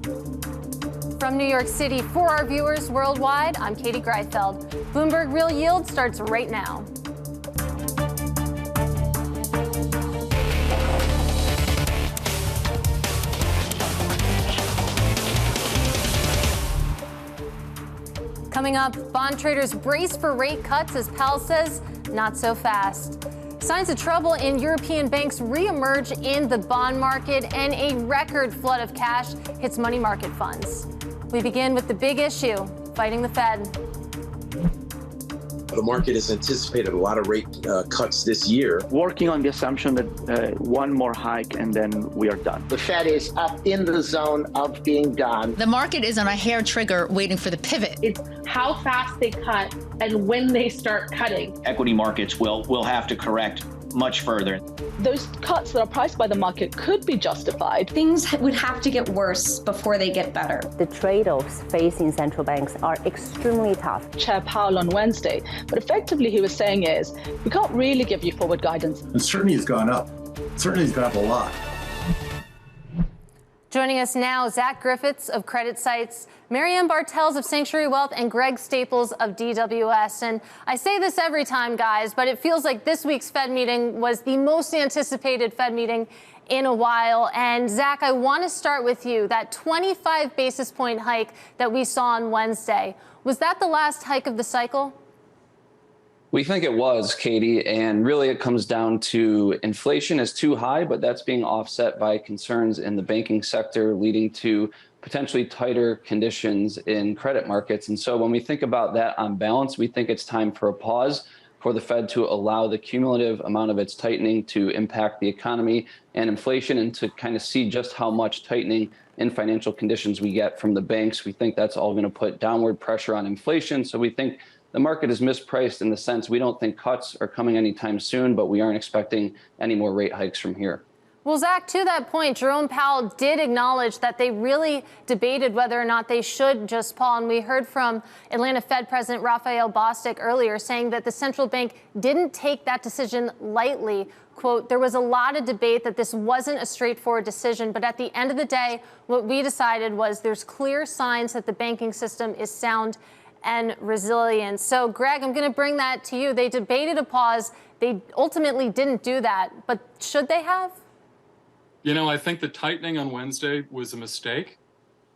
From New York City for our viewers worldwide, I'm Katie Greifeld. Bloomberg Real Yield starts right now. Coming up, bond traders brace for rate cuts as Powell says, not so fast. Signs of trouble in European banks reemerge in the bond market, and a record flood of cash hits money market funds. We begin with the big issue, fighting the Fed. The market has anticipated a lot of rate cuts this year. Working on the assumption that one more hike and then we are done. The Fed is up in the zone of being done. The market is on a hair trigger waiting for the pivot. It's how fast they cut and when they start cutting. Equity markets will have to correct much further. Those cuts that are priced by the market could be justified. Things would have to get worse before they get better. The trade-offs facing central banks are extremely tough. Chair Powell on Wednesday, but effectively he was saying is, we can't really give you forward guidance. Uncertainty has gone up. Certainty has gone up a lot. Joining us now, Zach Griffith of Credit Sights, Marianne Bartels of Sanctuary Wealth, and Greg Staples of DWS. And I say this every time, guys, but it feels like this week's Fed meeting was the most anticipated Fed meeting in a while. And Zach, I want to start with you. That 25 basis point hike that we saw on Wednesday, was that the last hike of the cycle? We think it was, Katie, and really it comes down to inflation is too high, but that's being offset by concerns in the banking sector, leading to potentially tighter conditions in credit markets. And so when we think about that on balance, we think it's time for a pause for the Fed to allow the cumulative amount of its tightening to impact the economy and inflation, and to kind of see just how much tightening in financial conditions we get from the banks. We think that's all going to put downward pressure on inflation. So we think the market is mispriced in the sense we don't think cuts are coming anytime soon, but we aren't expecting any more rate hikes from here. Well, Zach, to that point, Jerome Powell did acknowledge that they really debated whether or not they should just pause. And we heard from Atlanta Fed President Raphael Bostic earlier saying that the central bank didn't take that decision lightly. Quote, there was a lot of debate that this wasn't a straightforward decision, but at the end of the day, what we decided was there's clear signs that the banking system is sound and resilient. So, Greg, I'm going to bring that to you. They debated a pause. They ultimately didn't do that, but should they have? You know, I think the tightening on Wednesday was a mistake,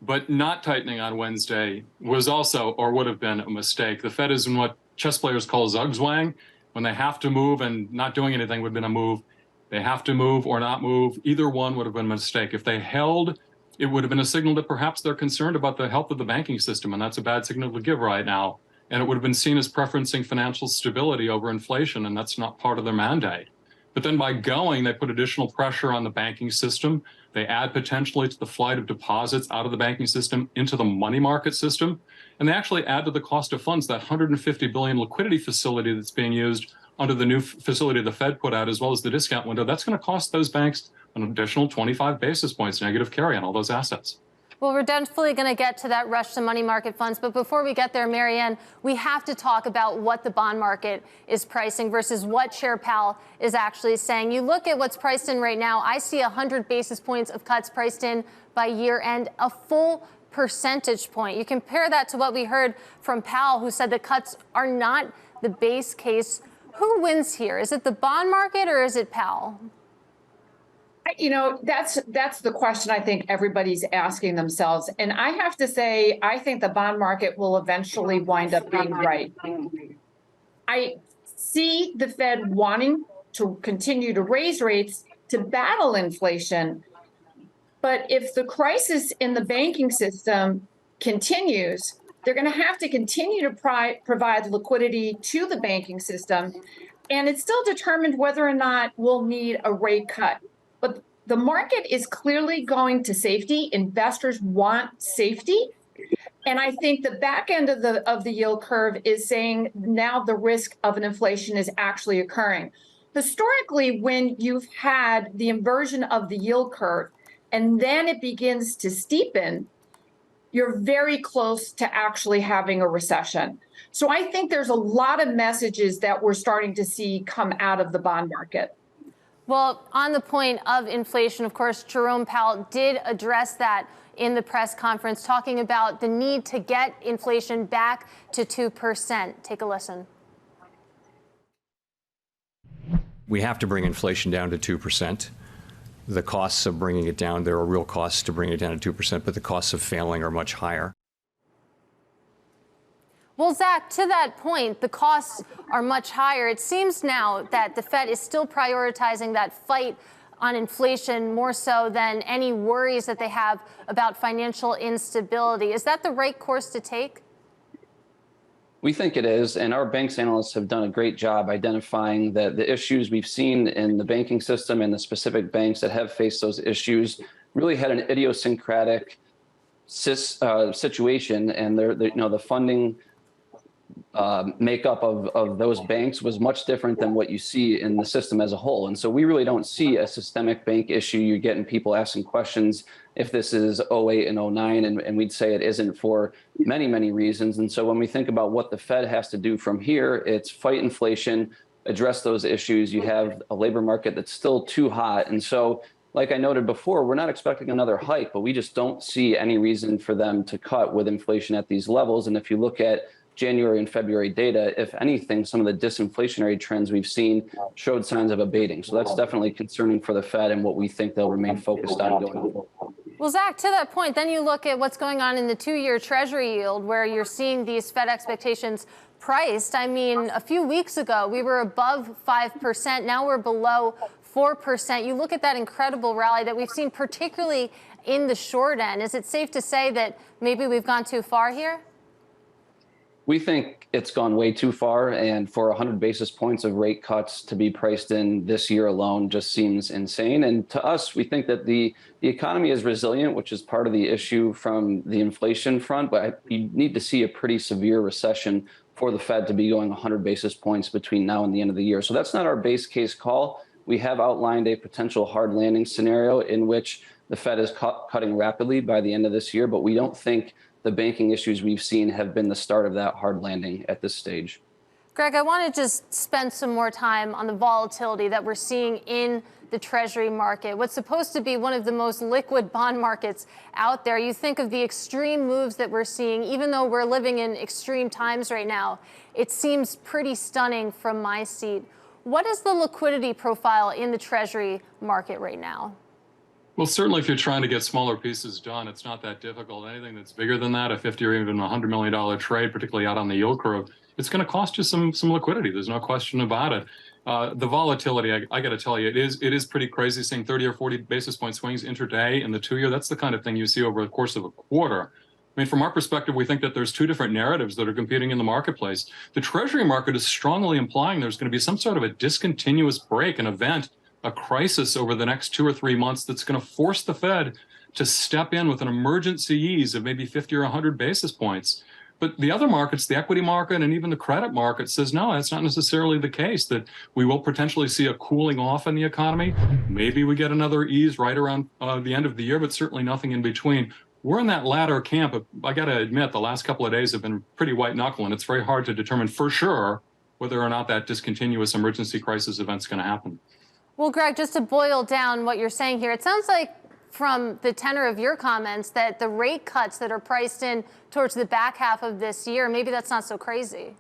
but not tightening on Wednesday was also, or would have been, a mistake. The Fed is in what chess players call zugzwang. When they have to move, and not doing anything would have been a move. They have to move or not move. Either one would have been a mistake. If they held, it would have been a signal that perhaps they're concerned about the health of the banking system, and that's a bad signal to give right now. And it would have been seen as preferencing financial stability over inflation, and that's not part of their mandate. But then by going, they put additional pressure on the banking system. They add potentially to the flight of deposits out of the banking system into the money market system. And they actually add to the cost of funds, that $150 billion liquidity facility that's being used under the new facility the Fed put out, as well as the discount window. That's going to cost those banks an additional 25 basis points negative carry on all those assets. Well, we're definitely going to get to that rush to money market funds. But before we get there, Marianne, we have to talk about what the bond market is pricing versus what Chair Powell is actually saying. You look at what's priced in right now. I see 100 basis points of cuts priced in by year end, a full percentage point. You compare that to what we heard from Powell, who said the cuts are not the base case. Who wins here? Is it the bond market or is it Powell? You know, that's the question I think everybody's asking themselves. And I have to say, I think the bond market will eventually wind up being right. I see the Fed wanting to continue to raise rates to battle inflation. But if the crisis in the banking system continues, they're going to have to continue to provide liquidity to the banking system. And it's still determined whether or not we'll need a rate cut. But the market is clearly going to safety. Investors want safety. And I think the back end of the yield curve is saying now the risk of an inflation is actually occurring. Historically, when you've had the inversion of the yield curve and then it begins to steepen, you're very close to actually having a recession. So I think there's a lot of messages that we're starting to see come out of the bond market. Well, on the point of inflation, of course, Jerome Powell did address that in the press conference, talking about the need to get inflation back to 2%. Take a listen. We have to bring inflation down to 2%. The costs of bringing it down, there are real costs to bring it down to 2%, but the costs of failing are much higher. Well, Zach, to that point, the costs are much higher. It seems now that the Fed is still prioritizing that fight on inflation more so than any worries that they have about financial instability. Is that the right course to take? We think it is, and our banks analysts have done a great job identifying that the issues we've seen in the banking system and the specific banks that have faced those issues really had an idiosyncratic situation, and the funding makeup of those banks was much different than what you see in the system as a whole. And so we really don't see a systemic bank issue. You're getting people asking questions if this is 08 and 09, and we'd say it isn't for many, many reasons. And so when we think about what the Fed has to do from here, it's fight inflation, address those issues. You have a labor market that's still too hot. And so, like I noted before, we're not expecting another hike, but we just don't see any reason for them to cut with inflation at these levels. And if you look at January and February data, if anything, some of the disinflationary trends we've seen showed signs of abating. So that's definitely concerning for the Fed and what we think they'll remain focused on going forward. Well, Zach, to that point, then you look at what's going on in the 2-year Treasury yield, where you're seeing these Fed expectations priced. I mean, a few weeks ago, we were above 5%. Now we're below 4%. You look at that incredible rally that we've seen, particularly in the short end. Is it safe to say that maybe we've gone too far here? We think it's gone way too far, and for 100 basis points of rate cuts to be priced in this year alone just seems insane. And to us, we think that the economy is resilient, which is part of the issue from the inflation front, but you need to see a pretty severe recession for the Fed to be going 100 basis points between now and the end of the year. So that's not our base case call. We have outlined a potential hard landing scenario in which the Fed is cutting rapidly by the end of this year, but we don't think the banking issues we've seen have been the start of that hard landing at this stage. Greg, I want to just spend some more time on the volatility that we're seeing in the Treasury market. What's supposed to be one of the most liquid bond markets out there. You think of the extreme moves that we're seeing, even though we're living in extreme times right now, it seems pretty stunning from my seat. What is the liquidity profile in the Treasury market right now? Well, certainly if you're trying to get smaller pieces done, it's not that difficult. Anything that's bigger than that, a 50 or even $100 million trade, particularly out on the yield curve, it's going to cost you some liquidity. There's no question about it. The volatility, I got to tell you, it is pretty crazy, seeing 30 or 40 basis point swings intraday in the 2-year. That's the kind of thing you see over the course of a quarter. I mean, from our perspective, we think that there's two different narratives that are competing in the marketplace. The Treasury market is strongly implying there's going to be some sort of a discontinuous break, an event, a crisis over the next 2 or 3 months that's going to force the Fed to step in with an emergency ease of maybe 50 or 100 basis points. But the other markets, the equity market and even the credit market, says no, that's not necessarily the case, that we will potentially see a cooling off in the economy. Maybe we get another ease right around the end of the year, but certainly nothing in between. We're in that latter camp. I got to admit, the last couple of days have been pretty white knuckle, and it's very hard to determine for sure whether or not that discontinuous emergency crisis event's going to happen. Well, Greg, just to boil down what you're saying here, it sounds like from the tenor of your comments that the rate cuts that are priced in towards the back half of this year, maybe that's not so crazy.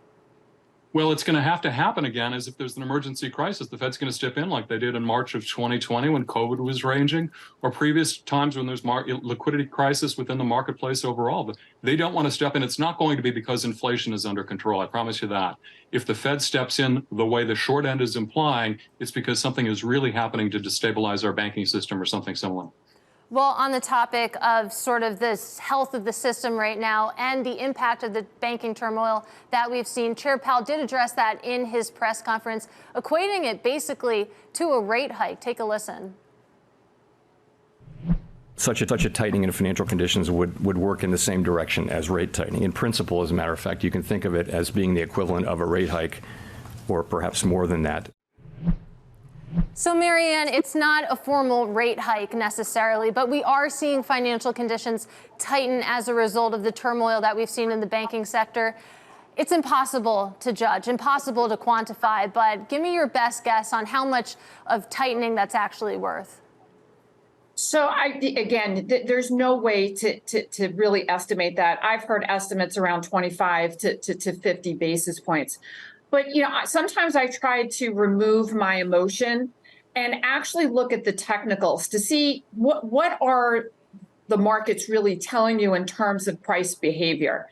Well, it's going to have to happen again, as if there's an emergency crisis. The Fed's going to step in like they did in March of 2020 when COVID was raging, or previous times when there's liquidity crisis within the marketplace overall. But they don't want to step in. It's not going to be because inflation is under control. I promise you that. If the Fed steps in the way the short end is implying, it's because something is really happening to destabilize our banking system or something similar. Well, on the topic of sort of this health of the system right now and the impact of the banking turmoil that we've seen, Chair Powell did address that in his press conference, equating it basically to a rate hike. Take a listen. Such a tightening in financial conditions would work in the same direction as rate tightening. In principle, as a matter of fact, you can think of it as being the equivalent of a rate hike, or perhaps more than that. So, Marianne, it's not a formal rate hike necessarily, but we are seeing financial conditions tighten as a result of the turmoil that we've seen in the banking sector. It's impossible to judge, impossible to quantify, but give me your best guess on how much of tightening that's actually worth. So again, there's no way to really estimate that. I've heard estimates around 25 to 50 basis points. But, sometimes I try to remove my emotion and actually look at the technicals to see what are the markets really telling you in terms of price behavior.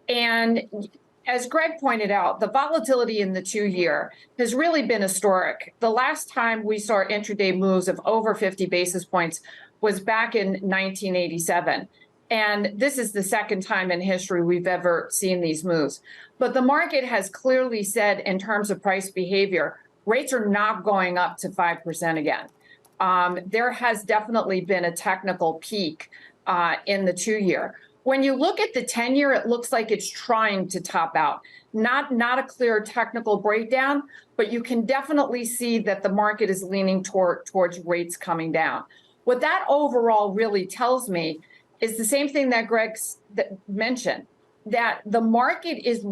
And as Greg pointed out, the volatility in the 2-year has really been historic. The last time we saw intraday moves of over 50 basis points was back in 1987. And this is the second time in history we've ever seen these moves. But the market has clearly said in terms of price behavior, rates are not going up to 5% again. There has definitely been a technical peak in the 2-year. When you look at the 10-year, it looks like it's trying to top out. Not a clear technical breakdown, but you can definitely see that the market is leaning towards rates coming down. What that overall really tells me is the same thing that Greg mentioned, that the market is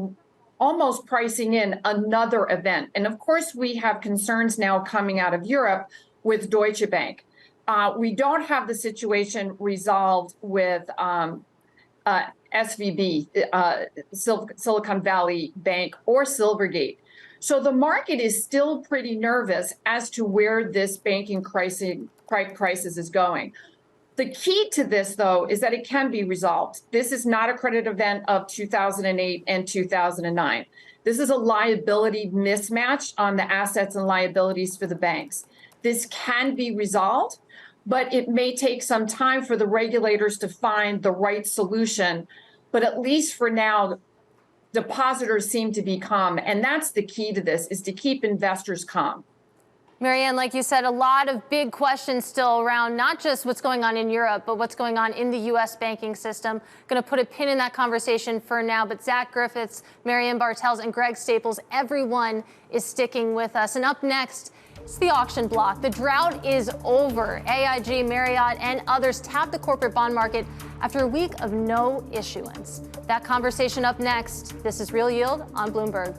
almost pricing in another event. And of course, we have concerns now coming out of Europe with Deutsche Bank. We don't have the situation resolved with SVB, Silicon Valley Bank, or Silvergate. So the market is still pretty nervous as to where this banking crisis is going. The key to this, though, is that it can be resolved. This is not a credit event of 2008 and 2009. This is a liability mismatch on the assets and liabilities for the banks. This can be resolved, but it may take some time for the regulators to find the right solution. But at least for now, depositors seem to be calm. And that's the key to this, is to keep investors calm. Marianne, like you said, a lot of big questions still around not just what's going on in Europe, but what's going on in the U.S. banking system. Going to put a pin in that conversation for now. But Zach Griffiths, Marianne Bartels, and Greg Staples, everyone is sticking with us. And up next, it's the auction block. The drought is over. AIG, Marriott, and others tapped the corporate bond market after a week of no issuance. That conversation up next. This is Real Yield on Bloomberg.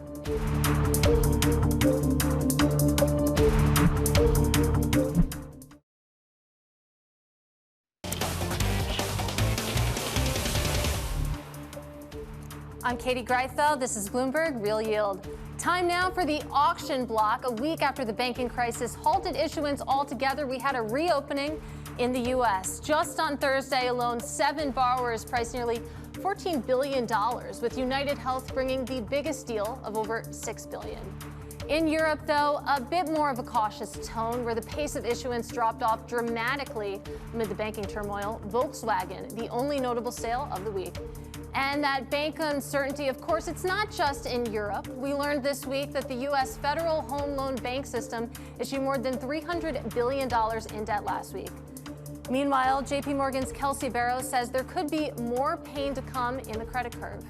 I'm Katie Greifeld. This is Bloomberg Real Yield. Time now for the auction block. A week after the banking crisis halted issuance altogether, we had a reopening in the U.S. Just on Thursday alone, 7 borrowers priced nearly $14 billion, with United Health bringing the biggest deal of over $6 billion. In Europe, though, a bit more of a cautious tone, where the pace of issuance dropped off dramatically amid the banking turmoil. Volkswagen, the only notable sale of the week. And that bank uncertainty, of course, it's not just in Europe. We learned this week that the U.S. Federal Home Loan Bank System issued more than $300 billion in debt last week. Meanwhile, J.P. Morgan's Kelsey Barrows says there could be more pain to come in the credit curve.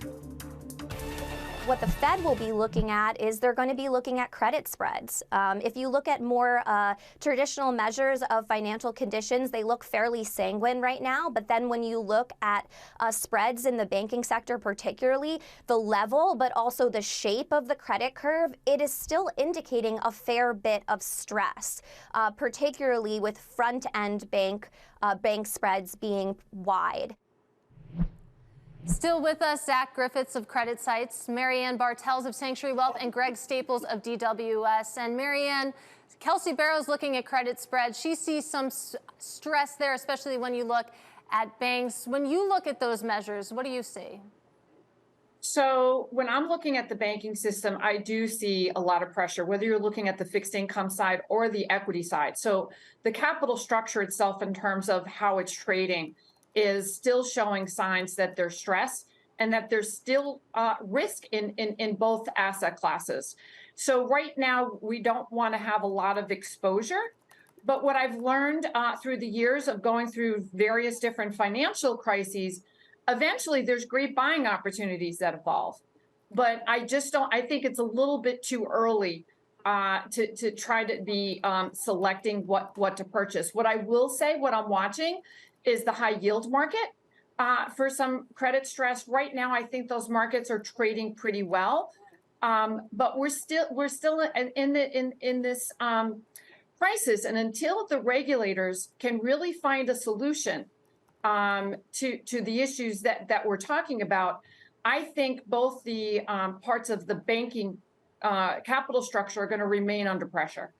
What the Fed will be looking at is they're going to be looking at credit spreads. If you look at more traditional measures of financial conditions, they look fairly sanguine right now. But then when you look at spreads in the banking sector, particularly the level, but also the shape of the credit curve, it is still indicating a fair bit of stress, particularly with front-end bank spreads being wide. Still with us, Zach Griffiths of Credit Sights, Marianne Bartels of Sanctuary Wealth, and Greg Staples of DWS. And Marianne, Kelsey Barrows looking at credit spreads. She sees some stress there, especially when you look at banks. When you look at those measures, what do you see? So when I'm looking at the banking system, I do see a lot of pressure, whether you're looking at the fixed income side or the equity side. So the capital structure itself, in terms of how it's trading, is still showing signs that there's stress and that there's still risk in both asset classes. So right now, we don't want to have a lot of exposure. But what I've learned through the years of going through various different financial crises, eventually there's great buying opportunities that evolve. But I think it's a little bit too early to try to be selecting what to purchase. What I will say, what I'm watching, is the high yield market. for some credit stress. Right now, I think those markets are trading pretty well, but we're still in this crisis, and until the regulators can really find a solution to the issues that we're talking about, I think both the parts of the banking capital structure are going to remain under pressure.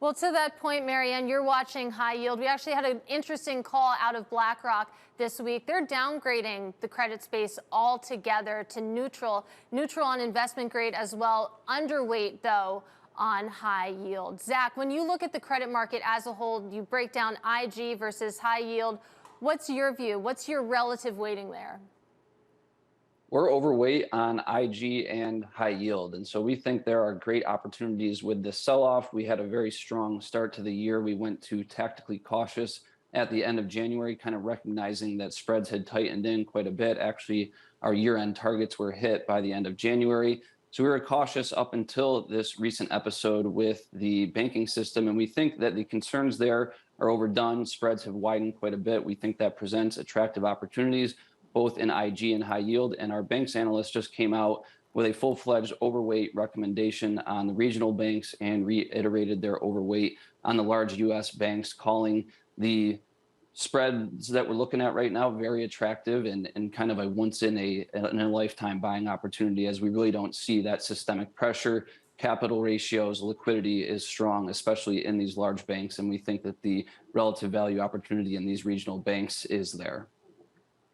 Well, to that point, Marianne, you're watching high yield. We actually had an interesting call out of BlackRock this week. They're downgrading the credit space altogether to neutral on investment grade as well, underweight, though, on high yield. Zach, when you look at the credit market as a whole, you break down IG versus high yield. What's your view? What's your relative weighting there? We're overweight on IG and high yield. And so we think there are great opportunities with this sell-off. We had a very strong start to the year. We went to tactically cautious at the end of January, kind of recognizing that spreads had tightened in quite a bit. Actually, our year-end targets were hit by the end of January. So we were cautious up until this recent episode with the banking system. And we think that the concerns there are overdone. Spreads have widened quite a bit. We think that presents attractive opportunities, both in IG and high yield. And our banks analyst just came out with a full-fledged overweight recommendation on the regional banks and reiterated their overweight on the large U.S. banks, calling the spreads that we're looking at right now very attractive and kind of a once in a lifetime buying opportunity, as we really don't see that systemic pressure. Capital ratios, liquidity is strong, especially in these large banks. And we think that the relative value opportunity in these regional banks is there.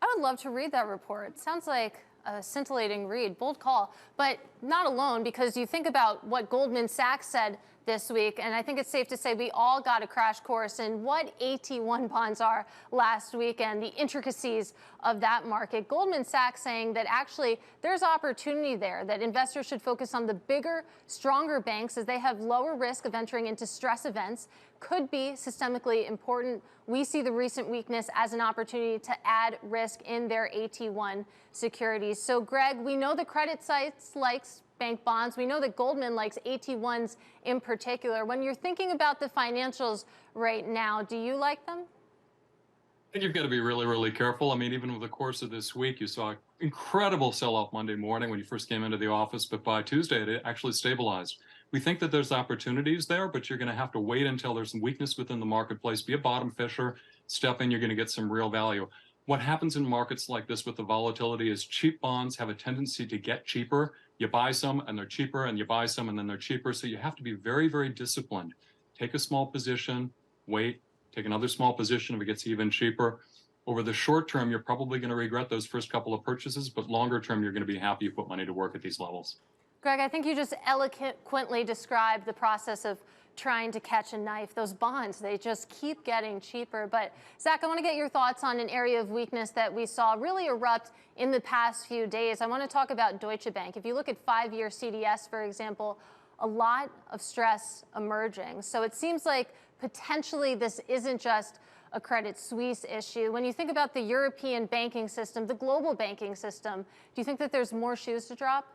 I would love to read that report. Sounds like a scintillating read. Bold call, but not alone, because you think about what Goldman Sachs said this week, and I think it's safe to say we all got a crash course in what AT1 bonds are last week and the intricacies of that market. Goldman Sachs saying that actually there's opportunity there, that investors should focus on the bigger, stronger banks as they have lower risk of entering into stress events, could be systemically important. We see the recent weakness as an opportunity to add risk in their AT1 securities. So, Greg, we know the Credit Sights likes bank bonds. We know that Goldman likes AT1s in particular. When you're thinking about the financials right now, do you like them? I think you've got to be really, really careful. I mean, even over the course of this week, you saw incredible sell-off Monday morning when you first came into the office, but by Tuesday, it actually stabilized. We think that there's opportunities there, but you're going to have to wait until there's some weakness within the marketplace. Be a bottom fisher, step in, you're going to get some real value. What happens in markets like this with the volatility is cheap bonds have a tendency to get cheaper. You buy some and they're cheaper, and you buy some and then they're cheaper. So you have to be very, very disciplined. Take a small position, wait, take another small position if it gets even cheaper. Over the short term, you're probably going to regret those first couple of purchases, but longer term, you're going to be happy you put money to work at these levels. Greg, I think you just eloquently described the process of trying to catch a knife. Those bonds, they just keep getting cheaper. But Zach, I want to get your thoughts on an area of weakness that we saw really erupt in the past few days. I want to talk about Deutsche Bank. If you look at 5-year CDS, for example, a lot of stress emerging. So it seems like potentially this isn't just a Credit Suisse issue. When you think about the European banking system, the global banking system, do you think that there's more shoes to drop?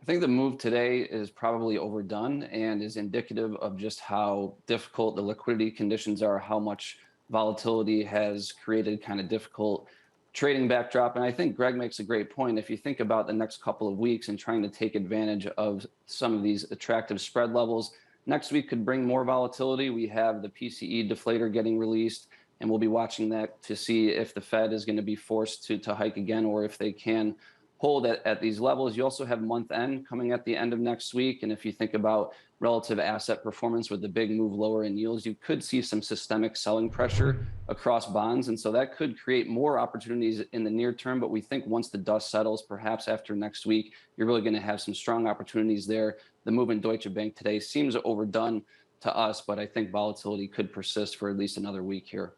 I think the move today is probably overdone and is indicative of just how difficult the liquidity conditions are, how much volatility has created kind of difficult trading backdrop. And I think Greg makes a great point. If you think about the next couple of weeks and trying to take advantage of some of these attractive spread levels, next week could bring more volatility. We have the PCE deflator getting released, and we'll be watching that to see if the Fed is going to be forced to hike again, or if they can hold at these levels. You also have month end coming at the end of next week. And if you think about relative asset performance with the big move lower in yields, you could see some systemic selling pressure across bonds. And so that could create more opportunities in the near term. But we think once the dust settles, perhaps after next week, you're really going to have some strong opportunities there. The move in Deutsche Bank today seems overdone to us, but I think volatility could persist for at least another week here.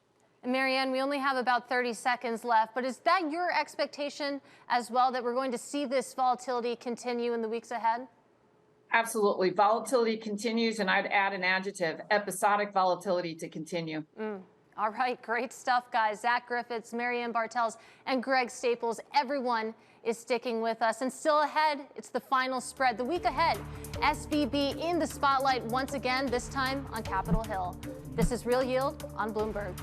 Marianne, we only have about 30 seconds left, but is that your expectation as well, that we're going to see this volatility continue in the weeks ahead? Absolutely. Volatility continues, and I'd add an adjective, episodic volatility to continue. All right, great stuff, guys. Zach Griffith, Marianne Bartels, and Greg Staples. Everyone is sticking with us. And still ahead, it's the final spread. The week ahead, SVB in the spotlight once again, this time on Capitol Hill. This is Real Yield on Bloomberg.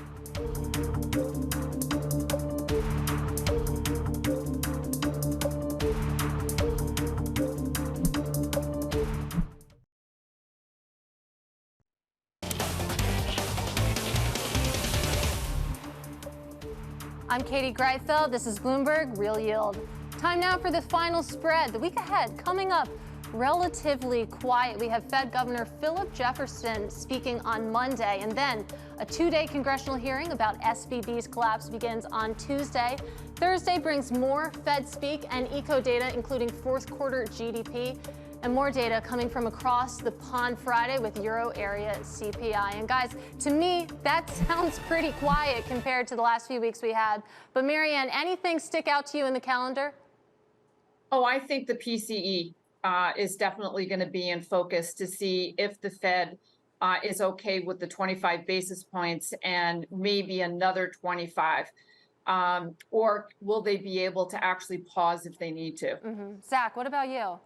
I'm Katie Greifeld. This is Bloomberg Real Yield. Time now for the final spread. The week ahead coming up relatively quiet. We have Fed Governor Philip Jefferson speaking on Monday, and then a two-day congressional hearing about SVB's collapse begins on Tuesday. Thursday brings more Fed speak and eco data, including fourth quarter GDP, and more data coming from across the pond Friday with Euro area CPI. And guys, to me, that sounds pretty quiet compared to the last few weeks we had. But Marianne, anything stick out to you in the calendar? Oh, I think the PCE is definitely going to be in focus to see if the Fed is okay with the 25 basis points and maybe another 25. Or will they be able to actually pause if they need to? Zach, what about you?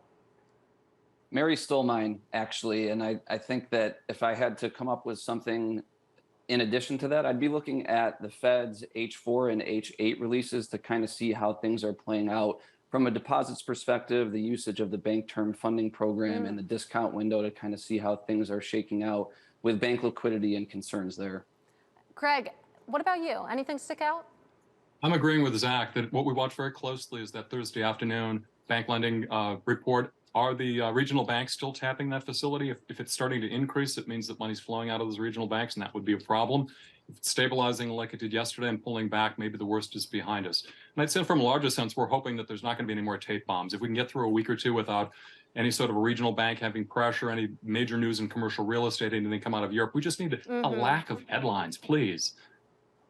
Mary stole mine, actually, and I think that if I had to come up with something in addition to that, I'd be looking at the Fed's H4 and H8 releases to kind of see how things are playing out from a deposits perspective, the usage of the Bank Term Funding Program and the discount window to kind of see how things are shaking out with bank liquidity and concerns there. Craig, what about you? Anything stick out? I'm agreeing with Zach that what we watch very closely is that Thursday afternoon bank lending report. Are the regional banks still tapping that facility? If it's starting to increase, it means that money's flowing out of those regional banks, and that would be a problem. If it's stabilizing like it did yesterday and pulling back, maybe the worst is behind us. And I'd say from a larger sense, we're hoping that there's not going to be any more tape bombs. If we can get through a week or two without any sort of a regional bank having pressure, any major news in commercial real estate, anything come out of Europe, we just need a lack of headlines, please.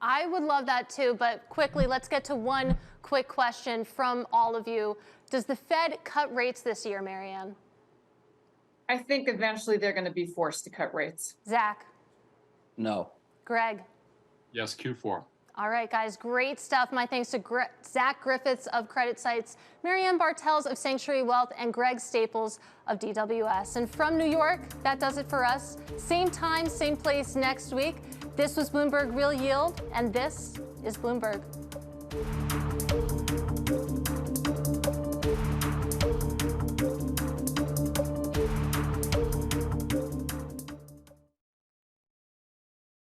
I would love that too, but quickly, let's get to one quick question from all of you. Does the Fed cut rates this year, Marianne? I think eventually they're going to be forced to cut rates. Zach? No. Greg? Yes, Q4. All right, guys, great stuff. My thanks to Zach Griffiths of Credit Sights, Marianne Bartels of Sanctuary Wealth, and Greg Staples of DWS. And from New York, that does it for us. Same time, same place next week. This was Bloomberg Real Yield, and this is Bloomberg.